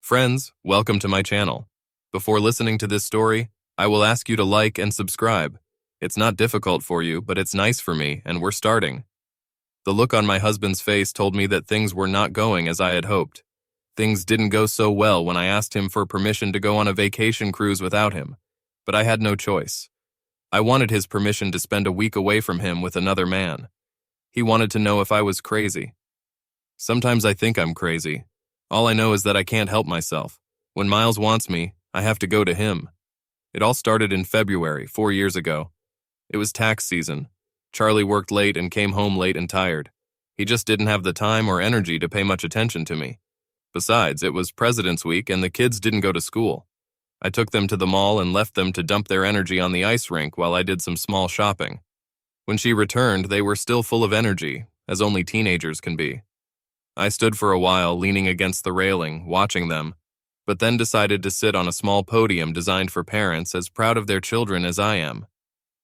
Friends, welcome to my channel. Before listening to this story, I will ask you to like and subscribe. It's not difficult for you, but it's nice for me, and we're starting. The look on my husband's face told me that things were not going as I had hoped. Things didn't go so well when I asked him for permission to go on a vacation cruise without him, but I had no choice. I wanted his permission to spend a week away from him with another man. He wanted to know if I was crazy. Sometimes I think I'm crazy. All I know is that I can't help myself. When Miles wants me, I have to go to him. It all started in February, 4 years ago. It was tax season. Charlie worked late and came home late and tired. He just didn't have the time or energy to pay much attention to me. Besides, it was President's Week and the kids didn't go to school. I took them to the mall and left them to dump their energy on the ice rink while I did some small shopping. When she returned, they were still full of energy, as only teenagers can be. I stood for a while, leaning against the railing, watching them, but then decided to sit on a small podium designed for parents as proud of their children as I am.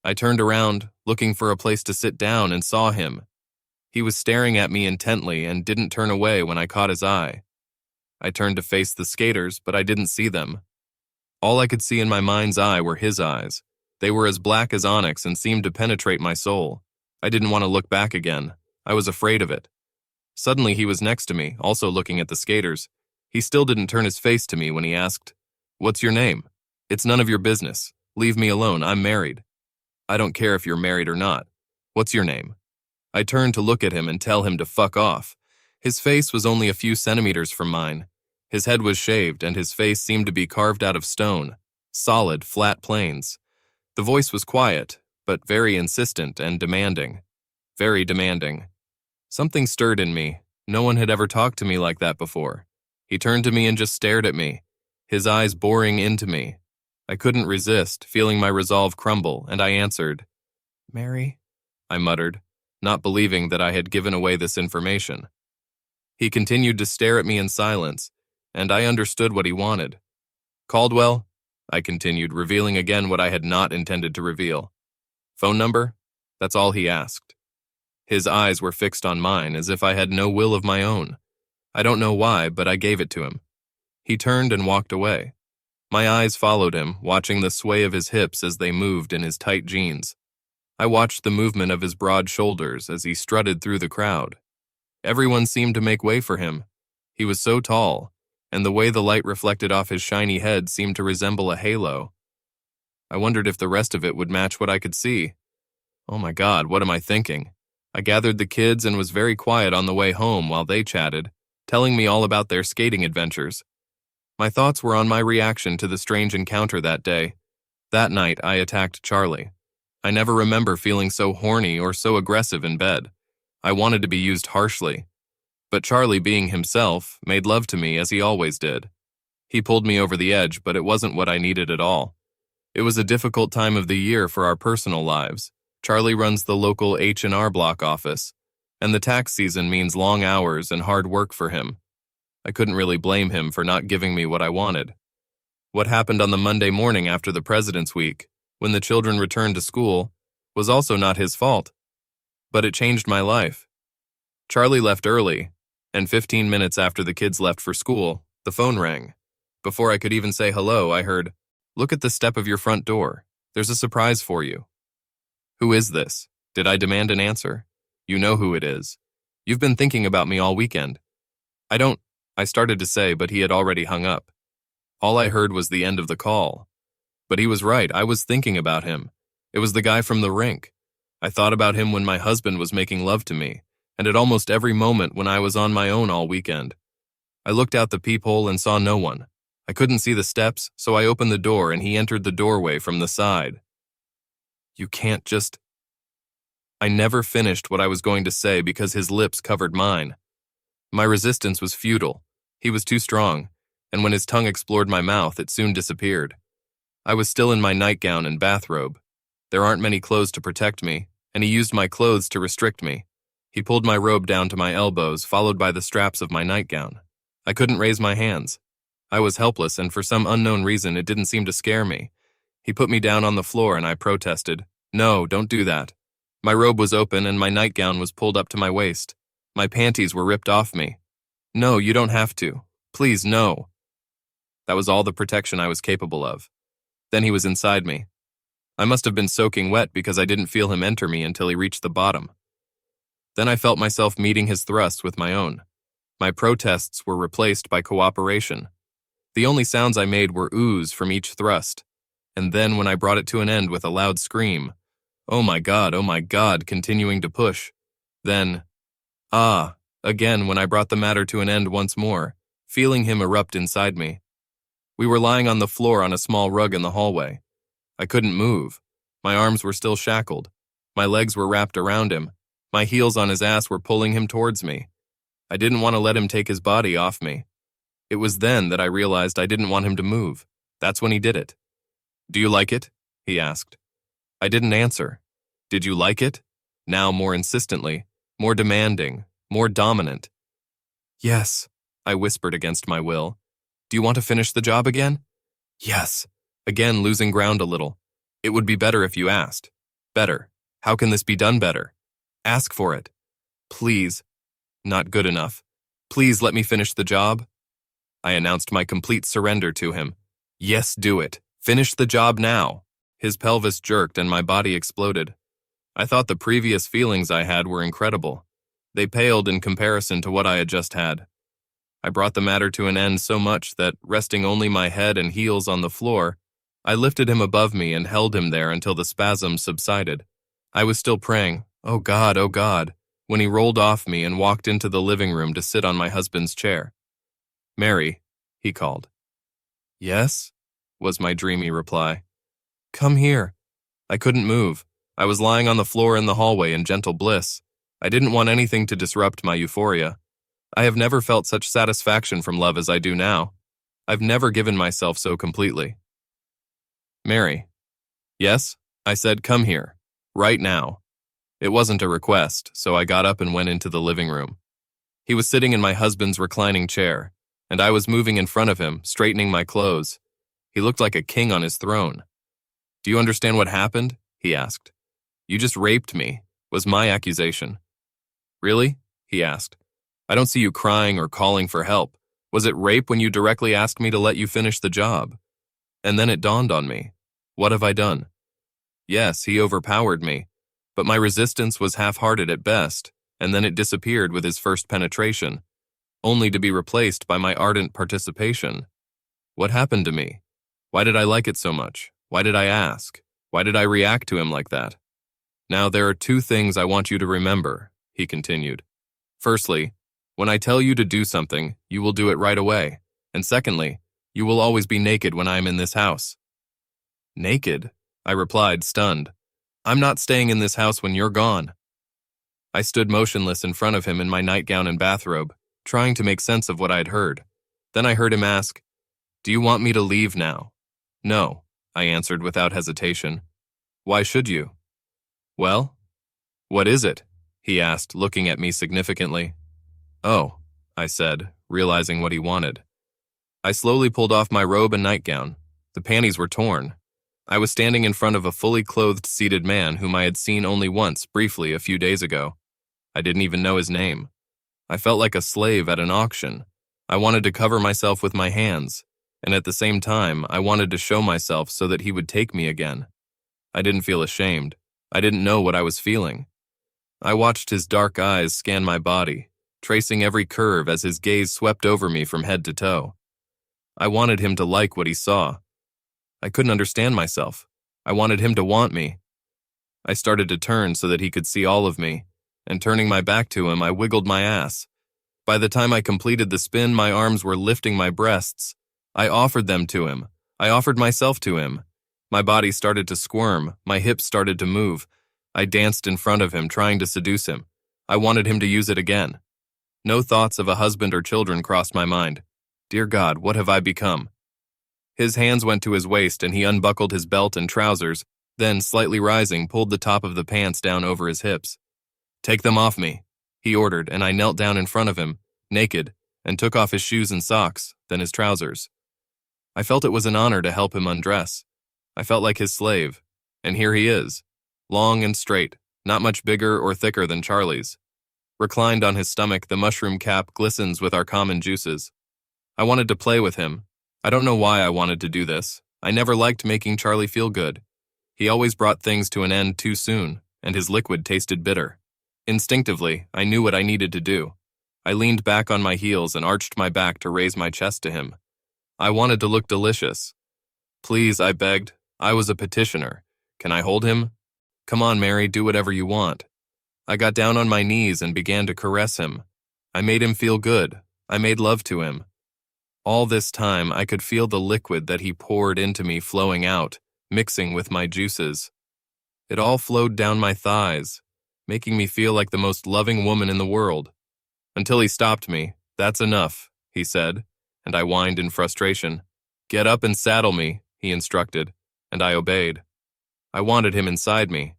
I turned around, looking for a place to sit down, and saw him. He was staring at me intently and didn't turn away when I caught his eye. I turned to face the skaters, but I didn't see them. All I could see in my mind's eye were his eyes. They were as black as onyx and seemed to penetrate my soul. I didn't want to look back again. I was afraid of it. Suddenly he was next to me, also looking at the skaters. He still didn't turn his face to me when he asked, "What's your name?" "It's none of your business. Leave me alone. I'm married." "I don't care if you're married or not. What's your name?" I turned to look at him and tell him to fuck off. His face was only a few centimeters from mine. His head was shaved and his face seemed to be carved out of stone. Solid, flat planes. The voice was quiet, but very insistent and demanding. Very demanding. Something stirred in me. No one had ever talked to me like that before. He turned to me and just stared at me, his eyes boring into me. I couldn't resist, feeling my resolve crumble, and I answered, "Mary," I muttered, not believing that I had given away this information. He continued to stare at me in silence, and I understood what he wanted. "Caldwell," I continued, revealing again what I had not intended to reveal. "Phone number?" That's all he asked. His eyes were fixed on mine, as if I had no will of my own. I don't know why, but I gave it to him. He turned and walked away. My eyes followed him, watching the sway of his hips as they moved in his tight jeans. I watched the movement of his broad shoulders as he strutted through the crowd. Everyone seemed to make way for him. He was so tall, and the way the light reflected off his shiny head seemed to resemble a halo. I wondered if the rest of it would match what I could see. Oh my God, what am I thinking? I gathered the kids and was very quiet on the way home while they chatted, telling me all about their skating adventures. My thoughts were on my reaction to the strange encounter that day. That night, I attacked Charlie. I never remember feeling so horny or so aggressive in bed. I wanted to be used harshly. But Charlie, being himself, made love to me as he always did. He pulled me over the edge, but it wasn't what I needed at all. It was a difficult time of the year for our personal lives. Charlie runs the local H&R Block office, and the tax season means long hours and hard work for him. I couldn't really blame him for not giving me what I wanted. What happened on the Monday morning after the President's Week, when the children returned to school, was also not his fault. But it changed my life. Charlie left early, and 15 minutes after the kids left for school, the phone rang. Before I could even say hello, I heard, "Look at the step of your front door. There's a surprise for you." "Who is this?" Did I demand an answer? "You know who it is. You've been thinking about me all weekend." I started to say, but he had already hung up. All I heard was the end of the call. But he was right, I was thinking about him. It was the guy from the rink. I thought about him when my husband was making love to me, and at almost every moment when I was on my own all weekend. I looked out the peephole and saw no one. I couldn't see the steps, so I opened the door and he entered the doorway from the side. "You can't just..." I never finished what I was going to say because his lips covered mine. My resistance was futile. He was too strong, and when his tongue explored my mouth, it soon disappeared. I was still in my nightgown and bathrobe. There aren't many clothes to protect me, and he used my clothes to restrict me. He pulled my robe down to my elbows, followed by the straps of my nightgown. I couldn't raise my hands. I was helpless, and for some unknown reason, it didn't seem to scare me. He put me down on the floor, and I protested. "No, don't do that." My robe was open, and my nightgown was pulled up to my waist. My panties were ripped off me. "No, you don't have to. Please, no." That was all the protection I was capable of. Then he was inside me. I must have been soaking wet because I didn't feel him enter me until he reached the bottom. Then I felt myself meeting his thrusts with my own. My protests were replaced by cooperation. The only sounds I made were oohs from each thrust, and then when I brought it to an end with a loud scream, oh my God, continuing to push. Then, again when I brought the matter to an end once more, feeling him erupt inside me. We were lying on the floor on a small rug in the hallway. I couldn't move. My arms were still shackled. My legs were wrapped around him. My heels on his ass were pulling him towards me. I didn't want to let him take his body off me. It was then that I realized I didn't want him to move. That's when he did it. "Do you like it?" he asked. I didn't answer. "Did you like it?" Now more insistently, more demanding, more dominant. "Yes," I whispered against my will. "Do you want to finish the job again?" "Yes." Again losing ground a little. "It would be better if you asked." "Better. How can this be done better?" "Ask for it." "Please." "Not good enough. Please let me finish the job." I announced my complete surrender to him. "Yes, do it. Finish the job now." His pelvis jerked and my body exploded. I thought the previous feelings I had were incredible. They paled in comparison to what I had just had. I brought the matter to an end so much that, resting only my head and heels on the floor, I lifted him above me and held him there until the spasms subsided. I was still praying, oh God, when he rolled off me and walked into the living room to sit on my husband's chair. "Mary," he called. "Yes?" was my dreamy reply. "Come here." I couldn't move. I was lying on the floor in the hallway in gentle bliss. I didn't want anything to disrupt my euphoria. I have never felt such satisfaction from love as I do now. I've never given myself so completely. "Mary." "Yes?" I said, "Come here. Right now." It wasn't a request, so I got up and went into the living room. He was sitting in my husband's reclining chair, and I was moving in front of him, straightening my clothes. He looked like a king on his throne. "Do you understand what happened?" he asked. "You just raped me," was my accusation. "Really?" he asked. "I don't see you crying or calling for help. Was it rape when you directly asked me to let you finish the job?" And then it dawned on me. What have I done? Yes, he overpowered me, but my resistance was half-hearted at best, and then it disappeared with his first penetration, only to be replaced by my ardent participation. What happened to me? Why did I like it so much? Why did I ask? Why did I react to him like that? "Now there are two things I want you to remember," he continued. "Firstly, when I tell you to do something, you will do it right away. And secondly, you will always be naked when I am in this house." "Naked?" I replied, stunned. "I'm not staying in this house when you're gone." I stood motionless in front of him in my nightgown and bathrobe, trying to make sense of what I had heard. Then I heard him ask, "Do you want me to leave now?" "No," I answered without hesitation. "Why should you?" "Well?" "What is it?" he asked, looking at me significantly. "Oh," I said, realizing what he wanted. I slowly pulled off my robe and nightgown. The panties were torn. I was standing in front of a fully clothed seated man whom I had seen only once, briefly, a few days ago. I didn't even know his name. I felt like a slave at an auction. I wanted to cover myself with my hands, and at the same time, I wanted to show myself so that he would take me again. I didn't feel ashamed. I didn't know what I was feeling. I watched his dark eyes scan my body, tracing every curve as his gaze swept over me from head to toe. I wanted him to like what he saw. I couldn't understand myself. I wanted him to want me. I started to turn so that he could see all of me, and turning my back to him, I wiggled my ass. By the time I completed the spin, my arms were lifting my breasts. I offered them to him. I offered myself to him. My body started to squirm. My hips started to move. I danced in front of him, trying to seduce him. I wanted him to use it again. No thoughts of a husband or children crossed my mind. Dear God, what have I become? His hands went to his waist and he unbuckled his belt and trousers, then, slightly rising, pulled the top of the pants down over his hips. "Take them off me," he ordered, and I knelt down in front of him, naked, and took off his shoes and socks, then his trousers. I felt it was an honor to help him undress. I felt like his slave, and here he is, long and straight, not much bigger or thicker than Charlie's. Reclined on his stomach, the mushroom cap glistens with our common juices. I wanted to play with him. I don't know why I wanted to do this. I never liked making Charlie feel good. He always brought things to an end too soon, and his liquid tasted bitter. Instinctively, I knew what I needed to do. I leaned back on my heels and arched my back to raise my chest to him. I wanted to look delicious. Please, I begged. I was a petitioner. Can I hold him? Come on, Mary, do whatever you want. I got down on my knees and began to caress him. I made him feel good. I made love to him. All this time, I could feel the liquid that he poured into me flowing out, mixing with my juices. It all flowed down my thighs, making me feel like the most loving woman in the world. Until he stopped me. That's enough, he said, and I whined in frustration. Get up and saddle me, he instructed, and I obeyed. I wanted him inside me.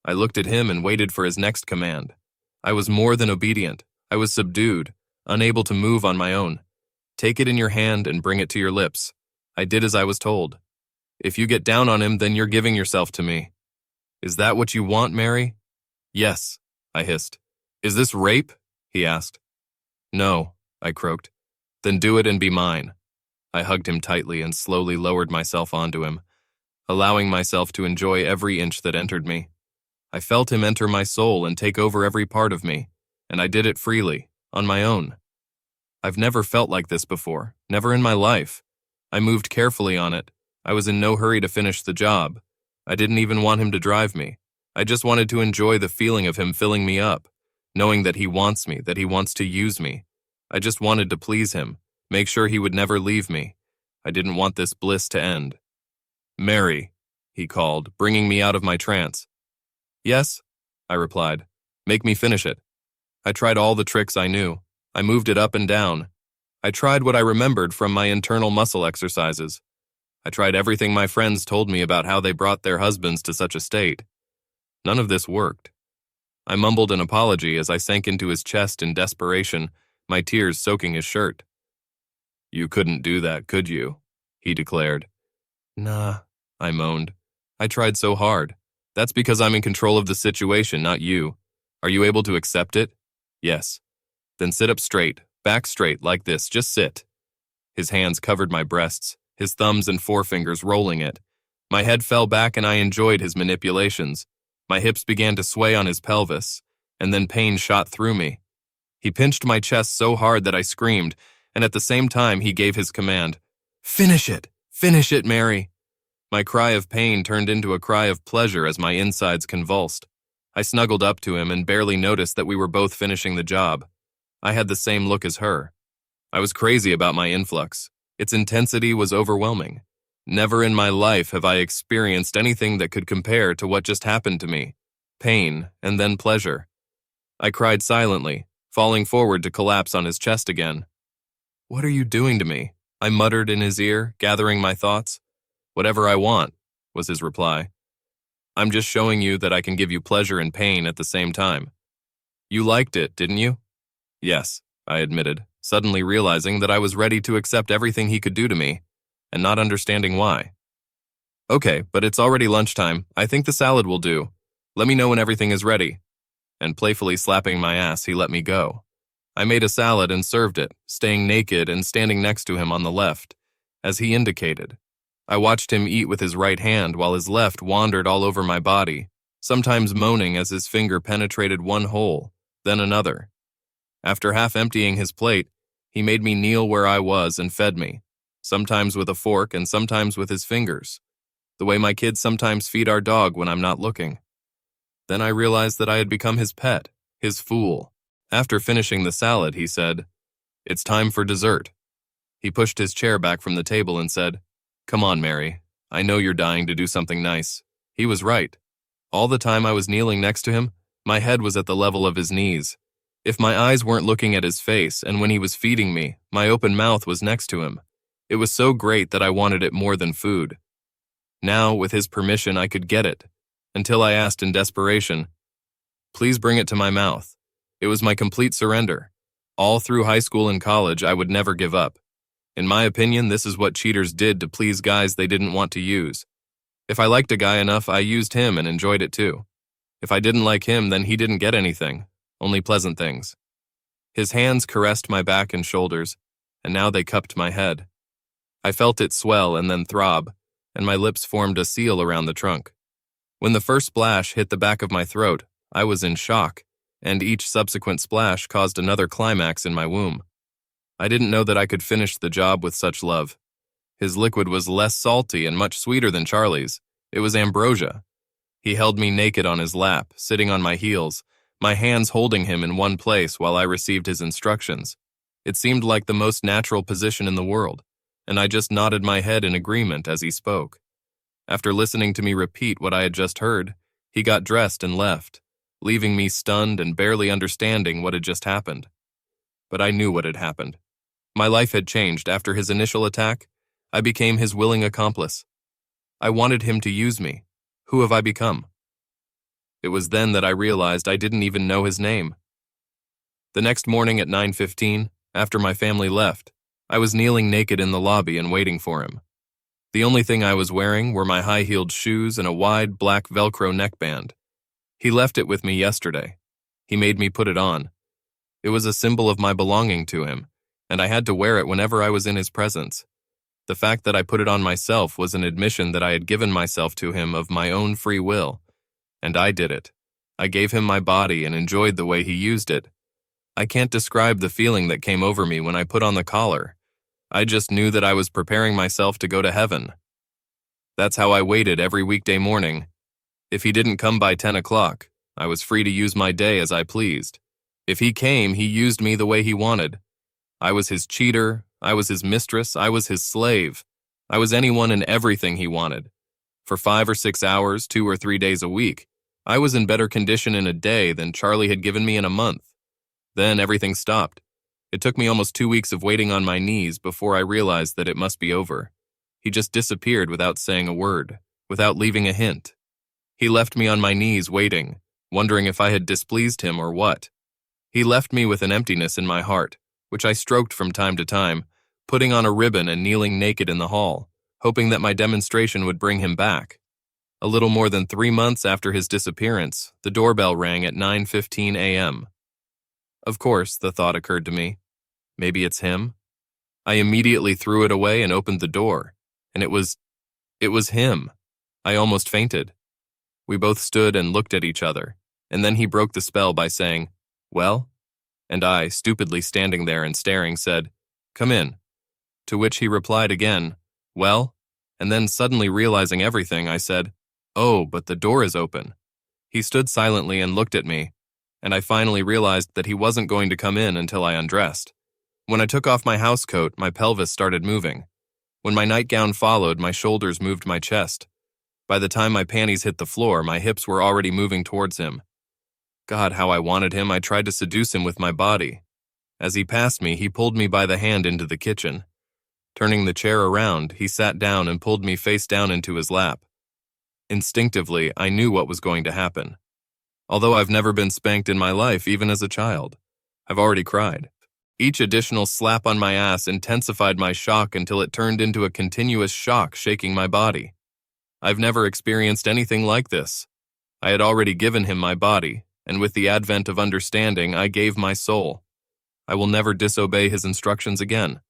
I looked at him and waited for his next command. I was more than obedient. I was subdued, unable to move on my own. Take it in your hand and bring it to your lips. I did as I was told. If you get down on him, then you're giving yourself to me. Is that what you want, Mary? Yes, I hissed. Is this rape? He asked. No, I croaked. Then do it and be mine. I hugged him tightly and slowly lowered myself onto him, allowing myself to enjoy every inch that entered me. I felt him enter my soul and take over every part of me, and I did it freely, on my own. I've never felt like this before, never in my life. I moved carefully on it. I was in no hurry to finish the job. I didn't even want him to drive me. I just wanted to enjoy the feeling of him filling me up, knowing that he wants me, that he wants to use me. I just wanted to please him, make sure he would never leave me. I didn't want this bliss to end. Mary, he called, bringing me out of my trance. Yes, I replied. Make me finish it. I tried all the tricks I knew. I moved it up and down. I tried what I remembered from my internal muscle exercises. I tried everything my friends told me about how they brought their husbands to such a state. None of this worked. I mumbled an apology as I sank into his chest in desperation, my tears soaking his shirt. You couldn't do that, could you? He declared. Nah, I moaned. I tried so hard. That's because I'm in control of the situation, not you. Are you able to accept it? Yes. Then sit up straight, back straight, like this, just sit. His hands covered my breasts, his thumbs and forefingers rolling it. My head fell back and I enjoyed his manipulations. My hips began to sway on his pelvis, and then pain shot through me. He pinched my chest so hard that I screamed, and at the same time he gave his command. Finish it, Mary. My cry of pain turned into a cry of pleasure as my insides convulsed. I snuggled up to him and barely noticed that we were both finishing the job. I had the same look as her. I was crazy about my influx. Its intensity was overwhelming. Never in my life have I experienced anything that could compare to what just happened to me. Pain and then pleasure. I cried silently, falling forward to collapse on his chest again. What are you doing to me? I muttered in his ear, gathering my thoughts. Whatever I want, was his reply. I'm just showing you that I can give you pleasure and pain at the same time. You liked it, didn't you? Yes, I admitted, suddenly realizing that I was ready to accept everything he could do to me, and not understanding why. Okay, but it's already lunchtime. I think the salad will do. Let me know when everything is ready. And playfully slapping my ass, he let me go. I made a salad and served it, staying naked and standing next to him on the left, as he indicated. I watched him eat with his right hand while his left wandered all over my body, sometimes moaning as his finger penetrated one hole, then another. After half emptying his plate, he made me kneel where I was and fed me, sometimes with a fork and sometimes with his fingers, the way my kids sometimes feed our dog when I'm not looking. Then I realized that I had become his pet, his fool. After finishing the salad, he said, "It's time for dessert." He pushed his chair back from the table and said, "Come on, Mary. I know you're dying to do something nice." He was right. All the time I was kneeling next to him, my head was at the level of his knees. If my eyes weren't looking at his face, and when he was feeding me, my open mouth was next to him. It was so great that I wanted it more than food. Now, with his permission, I could get it, until I asked in desperation, "Please bring it to my mouth." It was my complete surrender. All through high school and college, I would never give up. In my opinion, this is what cheaters did to please guys they didn't want to use. If I liked a guy enough, I used him and enjoyed it too. If I didn't like him, then he didn't get anything, only pleasant things. His hands caressed my back and shoulders, and now they cupped my head. I felt it swell and then throb, and my lips formed a seal around the trunk. When the first splash hit the back of my throat, I was in shock, and each subsequent splash caused another climax in my womb. I didn't know that I could finish the job with such love. His liquid was less salty and much sweeter than Charlie's. It was ambrosia. He held me naked on his lap, sitting on my heels, my hands holding him in one place while I received his instructions. It seemed like the most natural position in the world, and I just nodded my head in agreement as he spoke. After listening to me repeat what I had just heard, he got dressed and left, leaving me stunned and barely understanding what had just happened. But I knew what had happened. My life had changed after his initial attack. I became his willing accomplice. I wanted him to use me. Who have I become? It was then that I realized I didn't even know his name. The next morning at 9:15, after my family left, I was kneeling naked in the lobby and waiting for him. The only thing I was wearing were my high-heeled shoes and a wide black Velcro neckband. He left it with me yesterday. He made me put it on. It was a symbol of my belonging to him, and I had to wear it whenever I was in his presence. The fact that I put it on myself was an admission that I had given myself to him of my own free will. And I did it. I gave him my body and enjoyed the way he used it. I can't describe the feeling that came over me when I put on the collar. I just knew that I was preparing myself to go to heaven. That's how I waited every weekday morning. If he didn't come by 10 o'clock, I was free to use my day as I pleased. If he came, he used me the way he wanted. I was his cheater, I was his mistress, I was his slave. I was anyone and everything he wanted. For 5 or 6 hours, 2 or 3 days a week, I was in better condition in a day than Charlie had given me in a month. Then everything stopped. It took me almost 2 weeks of waiting on my knees before I realized that it must be over. He just disappeared without saying a word, without leaving a hint. He left me on my knees waiting, wondering if I had displeased him or what. He left me with an emptiness in my heart, which I stroked from time to time, putting on a ribbon and kneeling naked in the hall, hoping that my demonstration would bring him back. A little more than 3 months after his disappearance, the doorbell rang at 9:15 a.m. Of course, the thought occurred to me, maybe it's him? I immediately threw it away and opened the door, and it was him. I almost fainted. We both stood and looked at each other, and then he broke the spell by saying, "Well?" And I, stupidly standing there and staring, said, "Come in." To which he replied again, "Well?" And then suddenly realizing everything, I said, "Oh, but the door is open." He stood silently and looked at me, and I finally realized that he wasn't going to come in until I undressed. When I took off my housecoat, my pelvis started moving. When my nightgown followed, my shoulders moved my chest. By the time my panties hit the floor, my hips were already moving towards him. God, how I wanted him. I tried to seduce him with my body. As he passed me, he pulled me by the hand into the kitchen. Turning the chair around, he sat down and pulled me face down into his lap. Instinctively, I knew what was going to happen. Although I've never been spanked in my life, even as a child, I've already cried. Each additional slap on my ass intensified my shock until it turned into a continuous shock shaking my body. I've never experienced anything like this. I had already given him my body, and with the advent of understanding, I gave my soul. I will never disobey his instructions again.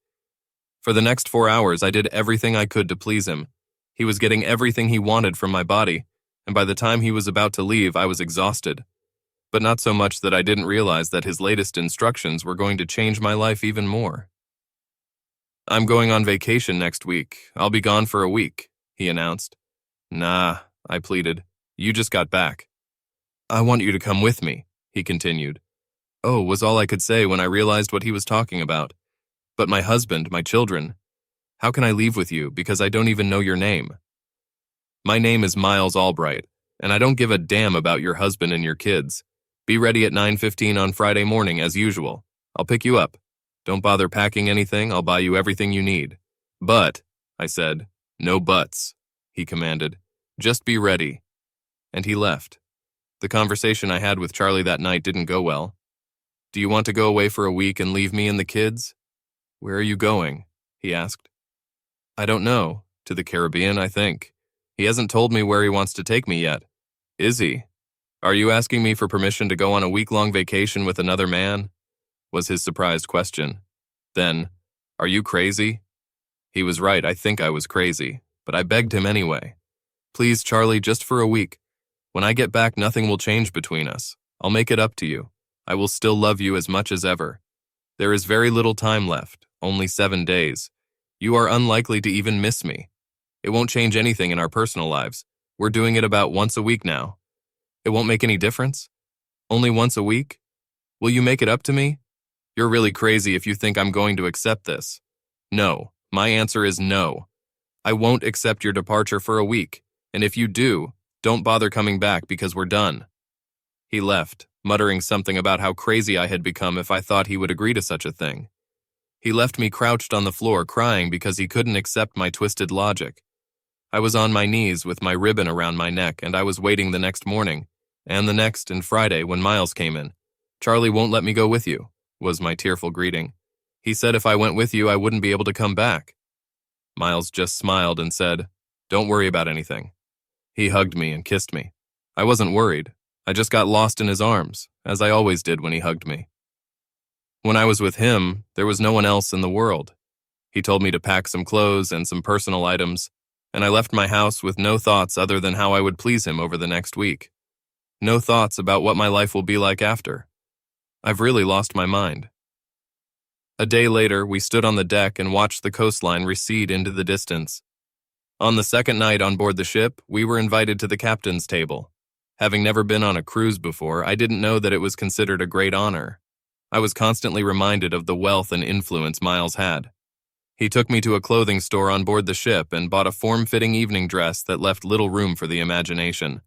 For the next 4 hours, I did everything I could to please him. He was getting everything he wanted from my body, and by the time he was about to leave, I was exhausted. But not so much that I didn't realize that his latest instructions were going to change my life even more. "I'm going on vacation next week. I'll be gone for a week," he announced. "Nah," I pleaded. "You just got back." "I want you to come with me," he continued. "Oh," was all I could say when I realized what he was talking about. "But my husband, my children. How can I leave with you because I don't even know your name?" "My name is Miles Albright, and I don't give a damn about your husband and your kids. Be ready at 9:15 on Friday morning as usual. I'll pick you up. Don't bother packing anything, I'll buy you everything you need." "But," I said. "No buts," he commanded. "Just be ready." And he left. The conversation I had with Charlie that night didn't go well. "Do you want to go away for a week and leave me and the kids?" "Where are you going?" he asked. "I don't know. To the Caribbean, I think. He hasn't told me where he wants to take me yet." "Is he? Are you asking me for permission to go on a week-long vacation with another man?" was his surprised question. Then, "Are you crazy?" He was right, I think I was crazy, but I begged him anyway. Please, Charlie, just for a week. When I get back, nothing will change between us. I'll make it up to you. I will still love you as much as ever. There is very little time left, only 7 days. You are unlikely to even miss me. It won't change anything in our personal lives. We're doing it about once a week now. It won't make any difference? Only once a week? Will you make it up to me? You're really crazy if you think I'm going to accept this. No, my answer is no. I won't accept your departure for a week, and if you do, don't bother coming back because we're done. He left, muttering something about how crazy I had become if I thought he would agree to such a thing. He left me crouched on the floor crying because he couldn't accept my twisted logic. I was on my knees with my ribbon around my neck, and I was waiting the next morning, and the next and Friday when Miles came in. Charlie won't let me go with you, was my tearful greeting. He said if I went with you, I wouldn't be able to come back. Miles just smiled and said, "Don't worry about anything." He hugged me and kissed me. I wasn't worried. I just got lost in his arms, as I always did when he hugged me. When I was with him, there was no one else in the world. He told me to pack some clothes and some personal items, and I left my house with no thoughts other than how I would please him over the next week. No thoughts about what my life will be like after. I've really lost my mind. A day later, we stood on the deck and watched the coastline recede into the distance. On the second night on board the ship, we were invited to the captain's table. Having never been on a cruise before, I didn't know that it was considered a great honor. I was constantly reminded of the wealth and influence Miles had. He took me to a clothing store on board the ship and bought a form-fitting evening dress that left little room for the imagination.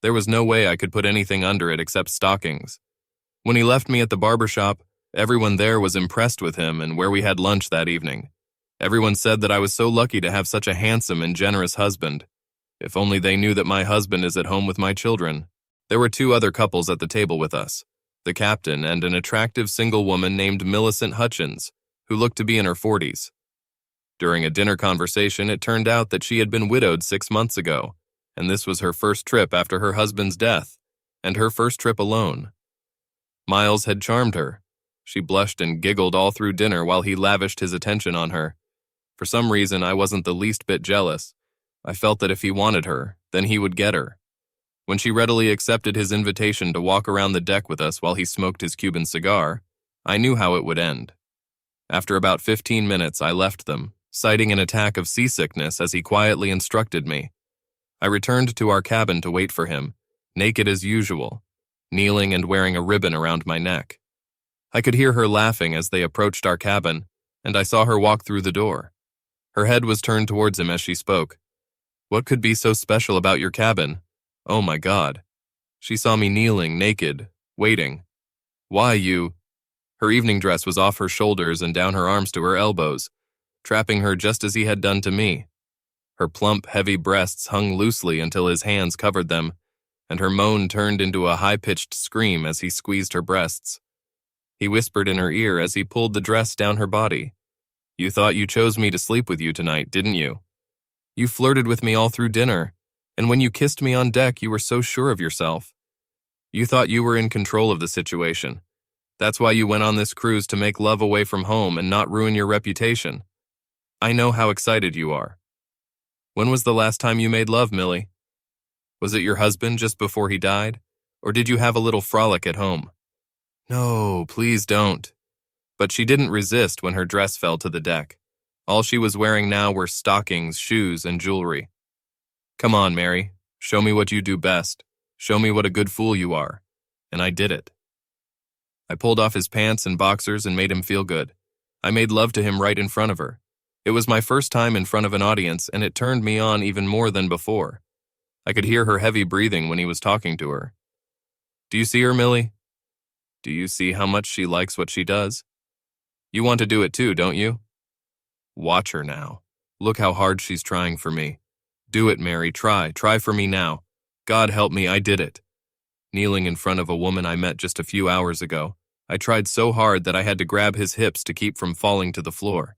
There was no way I could put anything under it except stockings. When he left me at the barber shop, everyone there was impressed with him and where we had lunch that evening. Everyone said that I was so lucky to have such a handsome and generous husband. If only they knew that my husband is at home with my children. There were 2 other couples at the table with us, the captain and an attractive single woman named Millicent Hutchins, who looked to be in her 40s. During a dinner conversation, it turned out that she had been widowed 6 months ago, and this was her first trip after her husband's death, and her first trip alone. Miles had charmed her. She blushed and giggled all through dinner while he lavished his attention on her. For some reason, I wasn't the least bit jealous. I felt that if he wanted her, then he would get her. When she readily accepted his invitation to walk around the deck with us while he smoked his Cuban cigar, I knew how it would end. After about 15 minutes, I left them, citing an attack of seasickness as he quietly instructed me. I returned to our cabin to wait for him, naked as usual, kneeling and wearing a ribbon around my neck. I could hear her laughing as they approached our cabin, and I saw her walk through the door. Her head was turned towards him as she spoke. "What could be so special about your cabin? Oh my God." She saw me kneeling, naked, waiting. "Why, you—" Her evening dress was off her shoulders and down her arms to her elbows, trapping her just as he had done to me. Her plump, heavy breasts hung loosely until his hands covered them, and her moan turned into a high-pitched scream as he squeezed her breasts. He whispered in her ear as he pulled the dress down her body. "You thought you chose me to sleep with you tonight, didn't you? You flirted with me all through dinner, and when you kissed me on deck, you were so sure of yourself. You thought you were in control of the situation. That's why you went on this cruise to make love away from home and not ruin your reputation. I know how excited you are. When was the last time you made love, Millie? Was it your husband just before he died, or did you have a little frolic at home?" "No, please don't." But she didn't resist when her dress fell to the deck. All she was wearing now were stockings, shoes, and jewelry. "Come on, Mary. Show me what you do best. Show me what a good fool you are." And I did it. I pulled off his pants and boxers and made him feel good. I made love to him right in front of her. It was my first time in front of an audience, and it turned me on even more than before. I could hear her heavy breathing when he was talking to her. "Do you see her, Millie? Do you see how much she likes what she does? You want to do it too, don't you? Watch her now. Look how hard she's trying for me. Do it, Mary, try for me now. God help me, I did it." Kneeling in front of a woman I met just a few hours ago, I tried so hard that I had to grab his hips to keep from falling to the floor.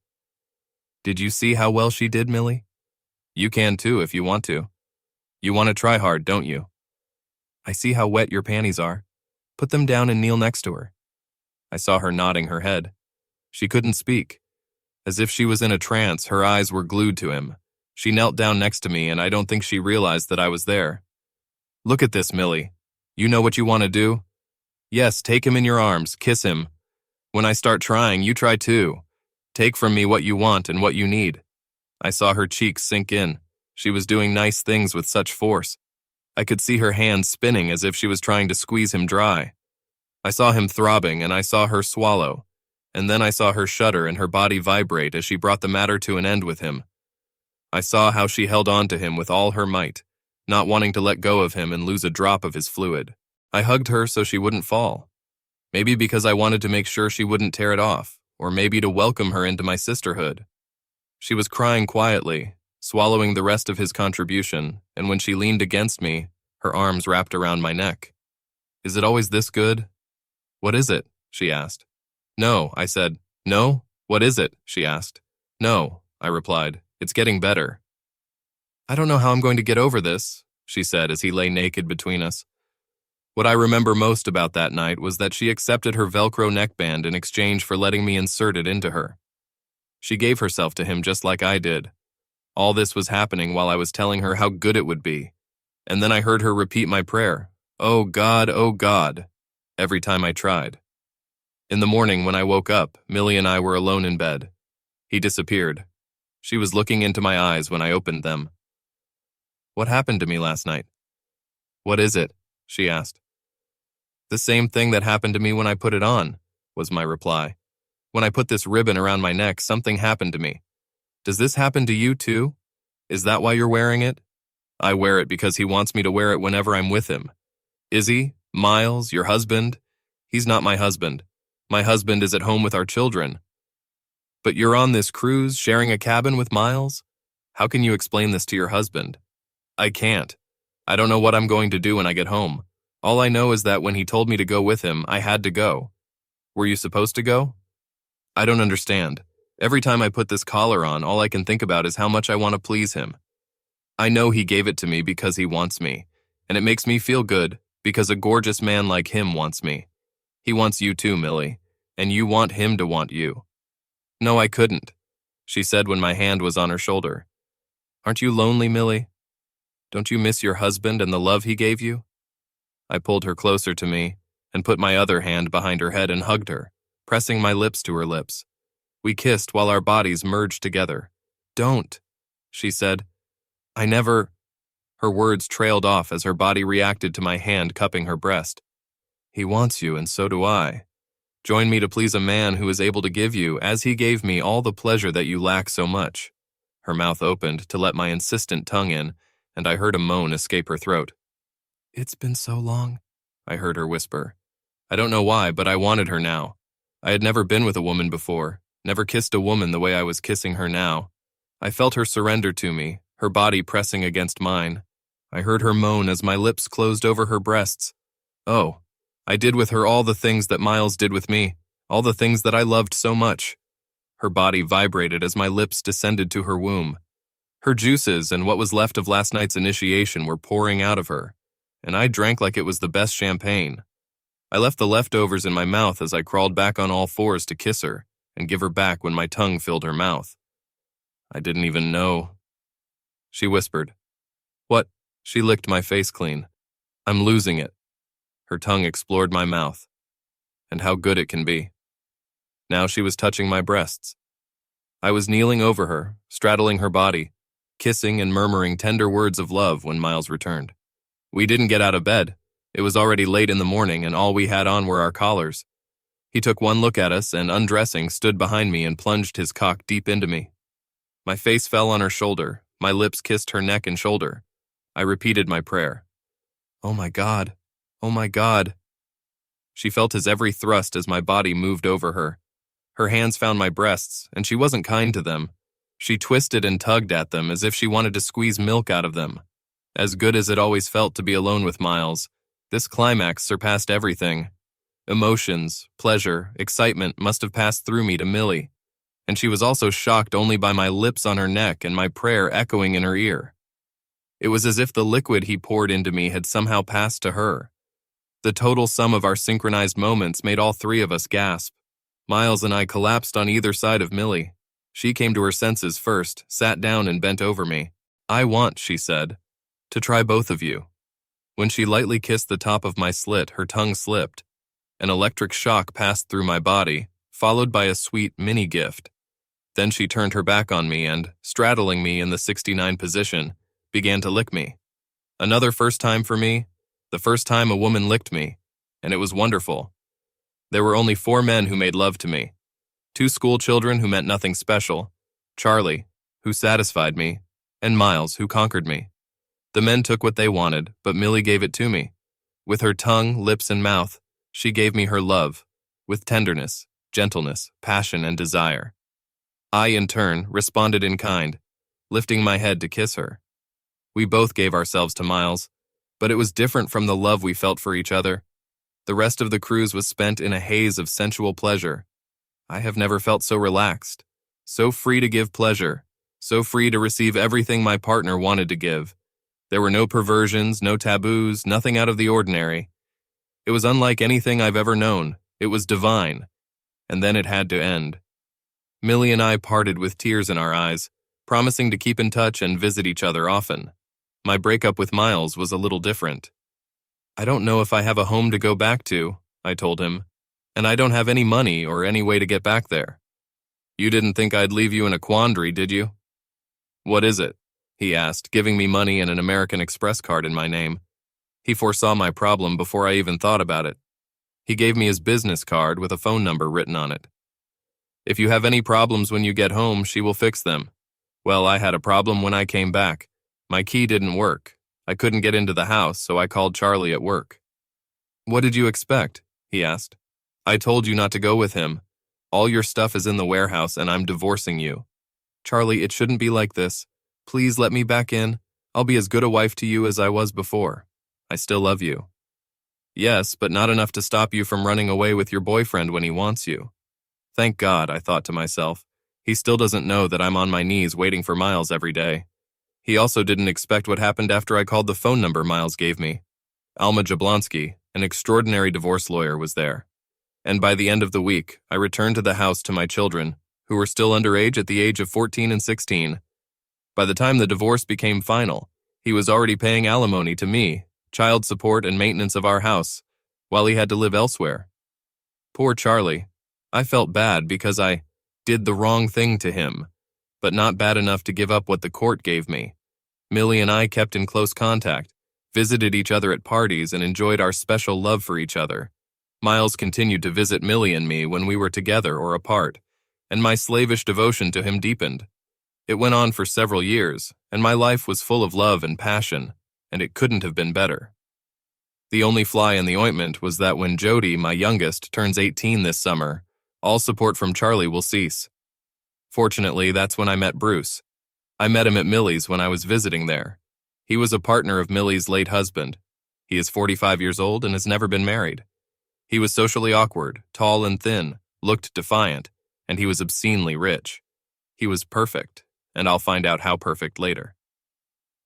Did you see how well she did, Millie? You can too if you want to. You want to try hard, don't you? I see how wet your panties are. Put them down and kneel next to her. I saw her nodding her head. She couldn't speak. As if she was in a trance, her eyes were glued to him. She knelt down next to me, and I don't think she realized that I was there. "Look at this, Millie. You know what you want to do? Yes, take him in your arms, kiss him. When I start trying, you try too. Take from me what you want and what you need." I saw her cheeks sink in. She was doing nice things with such force. I could see her hands spinning as if she was trying to squeeze him dry. I saw him throbbing, and I saw her swallow. And then I saw her shudder and her body vibrate as she brought the matter to an end with him. I saw how she held on to him with all her might, not wanting to let go of him and lose a drop of his fluid. I hugged her so she wouldn't fall. Maybe because I wanted to make sure she wouldn't tear it off, or maybe to welcome her into my sisterhood. She was crying quietly, swallowing the rest of his contribution, and when she leaned against me, her arms wrapped around my neck. "Is it always this good?" "What is it?" she asked. "No," I said. "No? What is it?" she asked. "No," I replied. "It's getting better." "I don't know how I'm going to get over this," she said as he lay naked between us. What I remember most about that night was that she accepted her Velcro neckband in exchange for letting me insert it into her. She gave herself to him just like I did. All this was happening while I was telling her how good it would be. And then I heard her repeat my prayer, "Oh God," every time I tried. In the morning when I woke up, Millie and I were alone in bed. He disappeared. She was looking into my eyes when I opened them. "What happened to me last night?" "What is it?" she asked. "The same thing that happened to me when I put it on," was my reply. "When I put this ribbon around my neck, something happened to me. Does this happen to you too? Is that why you're wearing it?" "I wear it because he wants me to wear it whenever I'm with him." "Is he? Miles, your husband?" "He's not my husband. My husband is at home with our children." "But you're on this cruise, sharing a cabin with Miles? How can you explain this to your husband?" "I can't. I don't know what I'm going to do when I get home. All I know is that when he told me to go with him, I had to go." "Were you supposed to go?" "I don't understand. Every time I put this collar on, all I can think about is how much I want to please him. I know he gave it to me because he wants me, and it makes me feel good because a gorgeous man like him wants me. He wants you too, Millie, and you want him to want you." "No, I couldn't," she said when my hand was on her shoulder. "Aren't you lonely, Millie? Don't you miss your husband and the love he gave you?" I pulled her closer to me and put my other hand behind her head and hugged her, pressing my lips to her lips. We kissed while our bodies merged together. "Don't," she said. "I never—" Her words trailed off as her body reacted to my hand cupping her breast. "He wants you, and so do I. Join me to please a man who is able to give you, as he gave me, all the pleasure that you lack so much." Her mouth opened to let my insistent tongue in, and I heard a moan escape her throat. "It's been so long," I heard her whisper. I don't know why, but I wanted her now. I had never been with a woman before, never kissed a woman the way I was kissing her now. I felt her surrender to me, her body pressing against mine. I heard her moan as my lips closed over her breasts. Oh, I did with her all the things that Miles did with me, all the things that I loved so much. Her body vibrated as my lips descended to her womb. Her juices and what was left of last night's initiation were pouring out of her, and I drank like it was the best champagne. I left the leftovers in my mouth as I crawled back on all fours to kiss her and give her back when my tongue filled her mouth. I didn't even know. She whispered. "What?" She licked my face clean. "I'm losing it." Her tongue explored my mouth. And how good it can be. Now she was touching my breasts. I was kneeling over her, straddling her body, kissing and murmuring tender words of love when Miles returned. We didn't get out of bed. It was already late in the morning and all we had on were our collars. He took one look at us and, undressing, stood behind me and plunged his cock deep into me. My face fell on her shoulder. My lips kissed her neck and shoulder. I repeated my prayer. "Oh my God. Oh my God." She felt his every thrust as my body moved over her. Her hands found my breasts, and she wasn't kind to them. She twisted and tugged at them as if she wanted to squeeze milk out of them. As good as it always felt to be alone with Miles, this climax surpassed everything. Emotions, pleasure, excitement must have passed through me to Millie, and she was also shocked only by my lips on her neck and my prayer echoing in her ear. It was as if the liquid he poured into me had somehow passed to her. The total sum of our synchronized moments made all three of us gasp. Miles and I collapsed on either side of Millie. She came to her senses first, sat down and bent over me. "I want," she said, "to try both of you." When she lightly kissed the top of my slit, her tongue slipped. An electric shock passed through my body, followed by a sweet mini-gift. Then she turned her back on me and, straddling me in the 69 position, began to lick me. Another first time for me, the first time a woman licked me, and it was wonderful. There were only 4 men who made love to me. 2 school children who meant nothing special, Charlie, who satisfied me, and Miles, who conquered me. The men took what they wanted, but Millie gave it to me. With her tongue, lips, and mouth, she gave me her love, with tenderness, gentleness, passion, and desire. I, in turn, responded in kind, lifting my head to kiss her. We both gave ourselves to Miles, but it was different from the love we felt for each other. The rest of the cruise was spent in a haze of sensual pleasure. I have never felt so relaxed, so free to give pleasure, so free to receive everything my partner wanted to give. There were no perversions, no taboos, nothing out of the ordinary. It was unlike anything I've ever known. It was divine. And then it had to end. Millie and I parted with tears in our eyes, promising to keep in touch and visit each other often. My breakup with Miles was a little different. "I don't know if I have a home to go back to," I told him, "and I don't have any money or any way to get back there." "You didn't think I'd leave you in a quandary, did you?" "What is it?" he asked, giving me money and an American Express card in my name. He foresaw my problem before I even thought about it. He gave me his business card with a phone number written on it. "If you have any problems when you get home, she will fix them." Well, I had a problem when I came back. My key didn't work. I couldn't get into the house, so I called Charlie at work. "What did you expect?" he asked. "I told you not to go with him. All your stuff is in the warehouse and I'm divorcing you." "Charlie, it shouldn't be like this. Please let me back in. I'll be as good a wife to you as I was before. I still love you." "Yes, but not enough to stop you from running away with your boyfriend when he wants you." Thank God, I thought to myself. He still doesn't know that I'm on my knees waiting for Miles every day. He also didn't expect what happened after I called the phone number Miles gave me. Alma Jablonski, an extraordinary divorce lawyer, was there. And by the end of the week, I returned to the house to my children, who were still underage at the age of 14 and 16. By the time the divorce became final, he was already paying alimony to me, child support and maintenance of our house, while he had to live elsewhere. Poor Charlie. I felt bad because I did the wrong thing to him, but not bad enough to give up what the court gave me. Millie and I kept in close contact, visited each other at parties, and enjoyed our special love for each other. Miles continued to visit Millie and me when we were together or apart, and my slavish devotion to him deepened. It went on for several years, and my life was full of love and passion, and it couldn't have been better. The only fly in the ointment was that when Jody, my youngest, turns 18 this summer, all support from Charlie will cease. Fortunately, that's when I met Bruce. I met him at Millie's when I was visiting there. He was a partner of Millie's late husband. He is 45 years old and has never been married. He was socially awkward, tall and thin, looked defiant, and he was obscenely rich. He was perfect, and I'll find out how perfect later.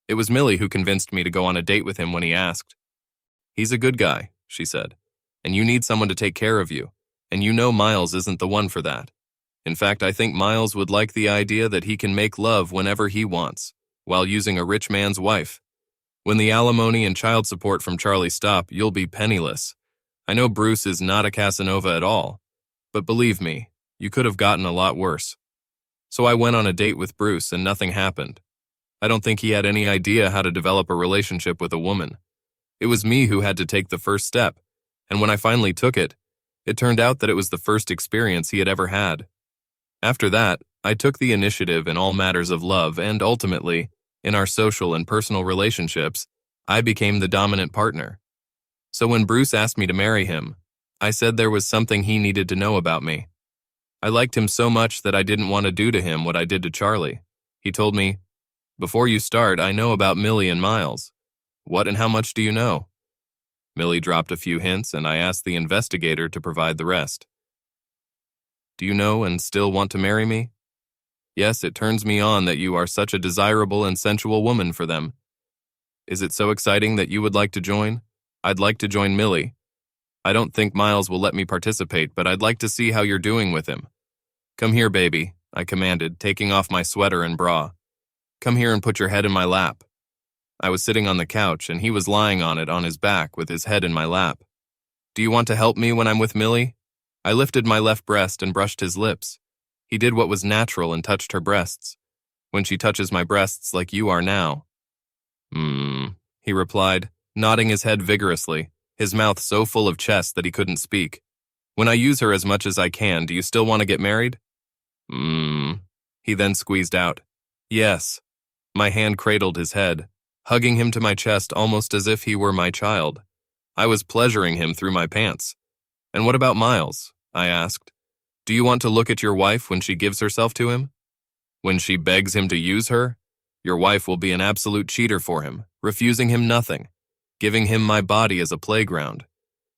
It was Millie who convinced me to go on a date with him when he asked. "He's a good guy," she said, "and you need someone to take care of you, and you know Miles isn't the one for that. In fact, I think Miles would like the idea that he can make love whenever he wants, while using a rich man's wife. When the alimony and child support from Charlie stop, you'll be penniless. I know Bruce is not a Casanova at all, but believe me, you could have gotten a lot worse." So I went on a date with Bruce and nothing happened. I don't think he had any idea how to develop a relationship with a woman. It was me who had to take the first step, and when I finally took it, it turned out that it was the first experience he had ever had. After that, I took the initiative in all matters of love, and ultimately, in our social and personal relationships, I became the dominant partner. So when Bruce asked me to marry him, I said there was something he needed to know about me. I liked him so much that I didn't want to do to him what I did to Charlie. He told me, "Before you start, I know about Millie and Miles." "What and how much do you know?" Millie dropped a few hints, and I asked the investigator to provide the rest. "Do you know and still want to marry me?" "Yes, it turns me on that you are such a desirable and sensual woman for them." "Is it so exciting that you would like to join?" "I'd like to join Millie. I don't think Miles will let me participate, but I'd like to see how you're doing with him." "Come here, baby. I commanded, taking off my sweater and bra. Come here and put your head in my lap. I was sitting on the couch, and he was lying on it on his back with his head in my lap. Do you want to help me when I'm with Millie? I lifted my left breast and brushed his lips. He did what was natural and touched her breasts. When she touches my breasts like you are now. He replied, nodding his head vigorously, his mouth so full of chest that he couldn't speak. When I use her as much as I can, do you still want to get married? He then squeezed out. Yes. My hand cradled his head, hugging him to my chest almost as if he were my child. I was pleasuring him through my pants. And what about Miles? I asked. Do you want to look at your wife when she gives herself to him? When she begs him to use her? Your wife will be an absolute cheater for him, refusing him nothing, giving him my body as a playground.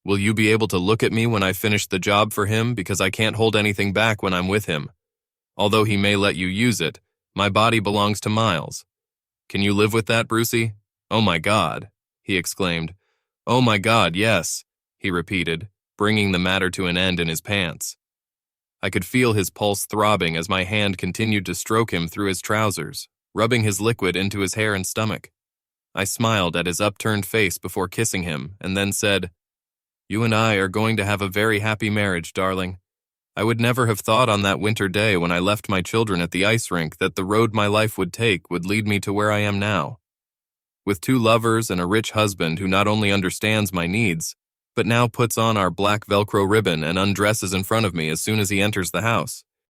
Will you be able to look at me when I finish the job for him because I can't hold anything back when I'm with him? Although he may let you use it, my body belongs to Miles. Can you live with that, Brucey? Oh my God, he exclaimed. Oh my God, yes, he repeated, bringing the matter to an end in his pants. I could feel his pulse throbbing as my hand continued to stroke him through his trousers, rubbing his liquid into his hair and stomach. I smiled at his upturned face before kissing him and then said, You and I are going to have a very happy marriage, darling. I would never have thought on that winter day when I left my children at the ice rink that the road my life would take would lead me to where I am now. With 2 lovers and a rich husband who not only understands my needs, but now puts on our black Velcro ribbon and undresses in front of me as soon as he enters the house.